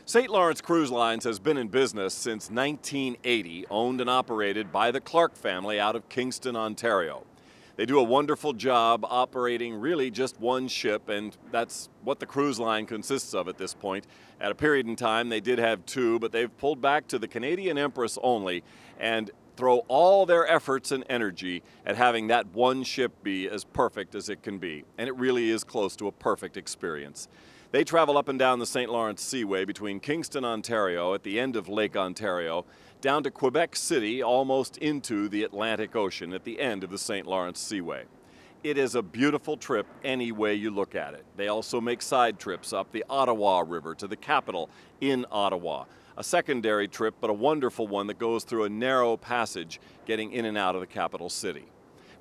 St. Lawrence Cruise Lines has been in business since 1980, owned and operated by the Clarke family out of Kingston, Ontario. They do a wonderful job operating really just one ship, and that's what the cruise line consists of at this point. At a period in time, they did have two, but they've pulled back to the Canadian Empress only and throw all their efforts and energy at having that one ship be as perfect as it can be. And it really is close to a perfect experience. They travel up and down the St. Lawrence Seaway between Kingston, Ontario, at the end of Lake Ontario, down to Quebec City, almost into the Atlantic Ocean at the end of the St. Lawrence Seaway. It is a beautiful trip any way you look at it. They also make side trips up the Ottawa River to the capital in Ottawa. A secondary trip, but a wonderful one that goes through a narrow passage getting in and out of the capital city.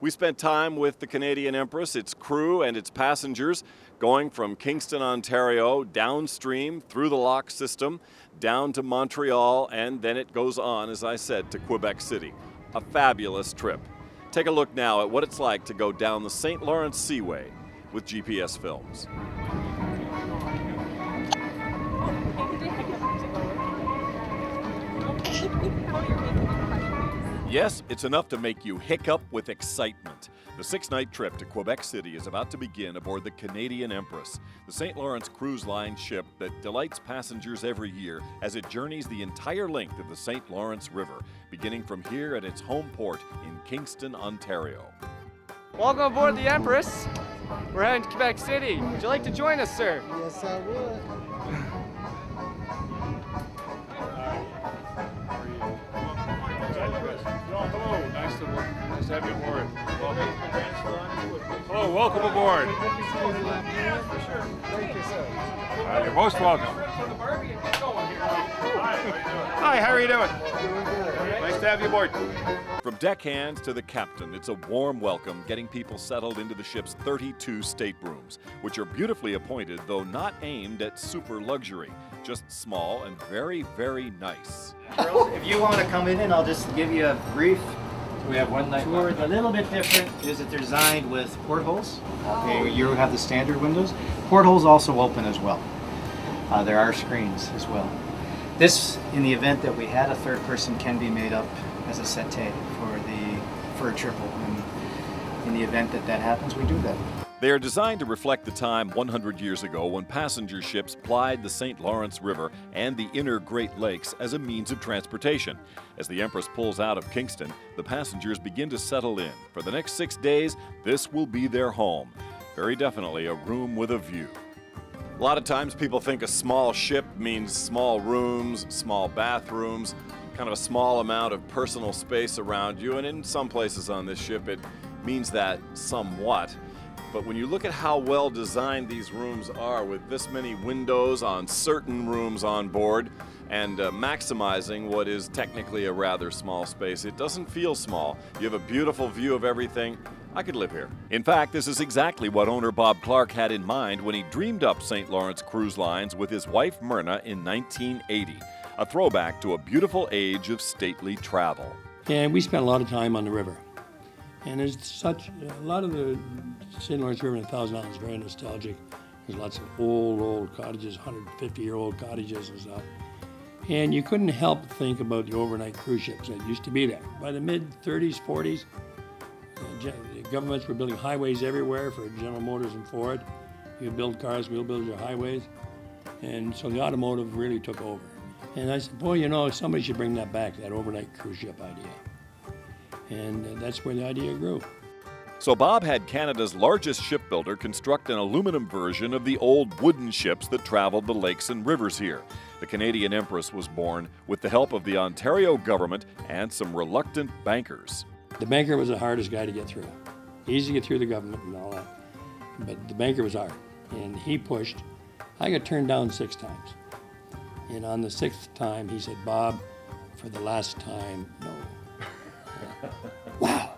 We spent time with the Canadian Empress, its crew, and its passengers, going from Kingston, Ontario, downstream through the lock system, down to Montreal, and then it goes on, as I said, to Quebec City. A fabulous trip. Take a look now at what it's like to go down the St. Lawrence Seaway with GPS Films. Yes, it's enough to make you hiccup with excitement. The 6-night trip to Quebec City is about to begin aboard the Canadian Empress, the St. Lawrence Cruise Line ship that delights passengers every year as it journeys the entire length of the St. Lawrence River, beginning from here at its home port in Kingston, Ontario. Welcome aboard the Empress. We're heading to Quebec City. Would you like to join us, sir? Yes, I would. Hello, nice to have you aboard. Hello, welcome aboard. Thank you, sir. You're most welcome. Hi, how are you doing? Nice to have you aboard. From deckhands to the captain, it's a warm welcome getting people settled into the ship's 32 staterooms, which are beautifully appointed, though not aimed at super luxury, just small and very, very nice. If you want to come in, and I'll just give you a brief We have one night tour. left. A little bit different is that they're designed with portholes. Okay, you have the standard windows. Portholes also open as well. There are screens as well. This, in the event that we had a third person, can be made up as a settee for a triple. And in the event that that happens, we do that. They are designed to reflect the time 100 years ago when passenger ships plied the St. Lawrence River and the inner Great Lakes as a means of transportation. As the Empress pulls out of Kingston, the passengers begin to settle in. For the next 6 days, this will be their home. Very definitely a room with a view. A lot of times people think a small ship means small rooms, small bathrooms, kind of a small amount of personal space around you, and in some places on this ship it means that somewhat. But when you look at how well designed these rooms are, with this many windows on certain rooms on board and maximizing what is technically a rather small space, it doesn't feel small. You have a beautiful view of everything. I could live here. In fact, this is exactly what owner Bob Clarke had in mind when he dreamed up St. Lawrence Cruise Lines with his wife Myrna in 1980, a throwback to a beautiful age of stately travel. And we spent a lot of time on the river. And there's such a lot of the St. Lawrence River in 1,000 Islands is very nostalgic. There's lots of old cottages, 150-year-old cottages and stuff. And you couldn't help but think about the overnight cruise ships that used to be there. By the mid-30s, 40s, the governments were building highways everywhere for General Motors and Ford. You build cars, we'll build your highways. And so the automotive really took over. And I said, boy, you know, somebody should bring that back, that overnight cruise ship idea. And that's where the idea grew. So Bob had Canada's largest shipbuilder construct an aluminum version of the old wooden ships that traveled the lakes and rivers here. The Canadian Empress was born with the help of the Ontario government and some reluctant bankers. The banker was the hardest guy to get through. Easy to get through the government and all that. But the banker was hard. And he pushed. I got turned down 6 times. And on the 6th time, he said, Bob, for the last time, no. Wow,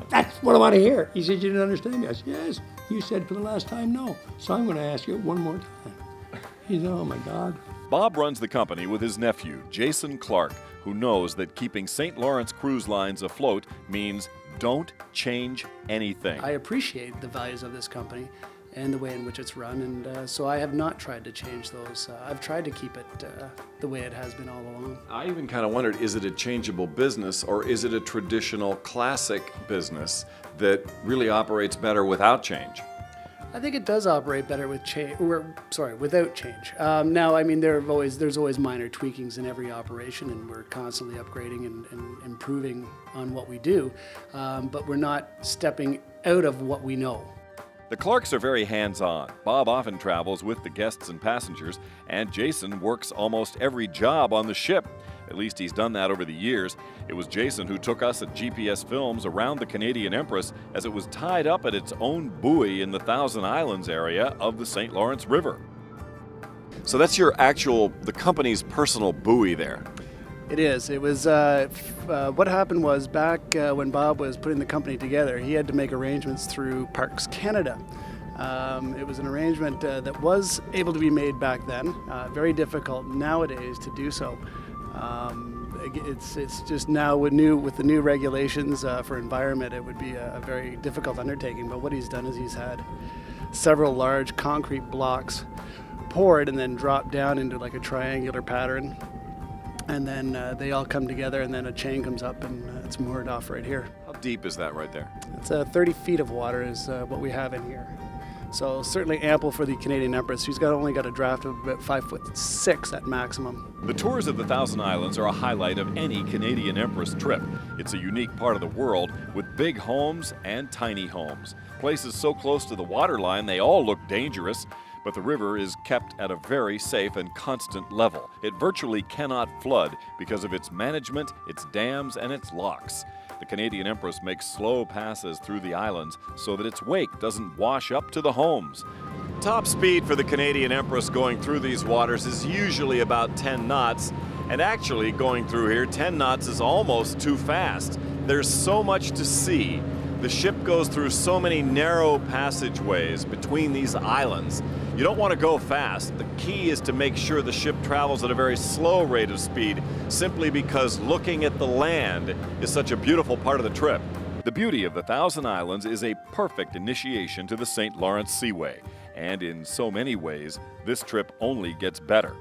that's what I want to hear. He said, you didn't understand me. I said, yes, you said for the last time, no. So I'm going to ask you one more time. He said, oh my God. Bob runs the company with his nephew, Jason Clarke, who knows that keeping St. Lawrence Cruise Lines afloat means don't change anything. I appreciate the values of this company, and the way in which it's run. And so I have not tried to change those. I've tried to keep it the way it has been all along. I even kind of wondered, is it a changeable business or is it a traditional classic business that really operates better without change? I think it does operate better with without change. Now, I mean, there's always minor tweakings in every operation, and we're constantly upgrading and improving on what we do, but we're not stepping out of what we know. The Clarks are very hands-on. Bob often travels with the guests and passengers, and Jason works almost every job on the ship. At least he's done that over the years. It was Jason who took us at GPS Films around the Canadian Empress as it was tied up at its own buoy in the Thousand Islands area of the St. Lawrence River. So that's the company's personal buoy there. It is. It was, what happened was back when Bob was putting the company together, he had to make arrangements through Parks Canada. It was an arrangement that was able to be made back then. Very difficult nowadays to do so. It's just now with the new regulations for environment, it would be a very difficult undertaking. But what he's done is he's had several large concrete blocks poured and then dropped down into like a triangular pattern. And then they all come together, and then a chain comes up and it's moored off right here. How deep is that right there? It's 30 feet of water is what we have in here. So certainly ample for the Canadian Empress, who's only got a draft of about 5'6" at maximum. The tours of the Thousand Islands are a highlight of any Canadian Empress trip. It's a unique part of the world with big homes and tiny homes. Places so close to the waterline they all look dangerous, but the river is kept at a very safe and constant level. It virtually cannot flood because of its management, its dams, and its locks. The Canadian Empress makes slow passes through the islands so that its wake doesn't wash up to the homes. Top speed for the Canadian Empress going through these waters is usually about 10 knots, and actually going through here, 10 knots is almost too fast. There's so much to see. The ship goes through so many narrow passageways between these islands. You don't want to go fast. The key is to make sure the ship travels at a very slow rate of speed, simply because looking at the land is such a beautiful part of the trip. The beauty of the Thousand Islands is a perfect initiation to the St. Lawrence Seaway, and in so many ways, this trip only gets better.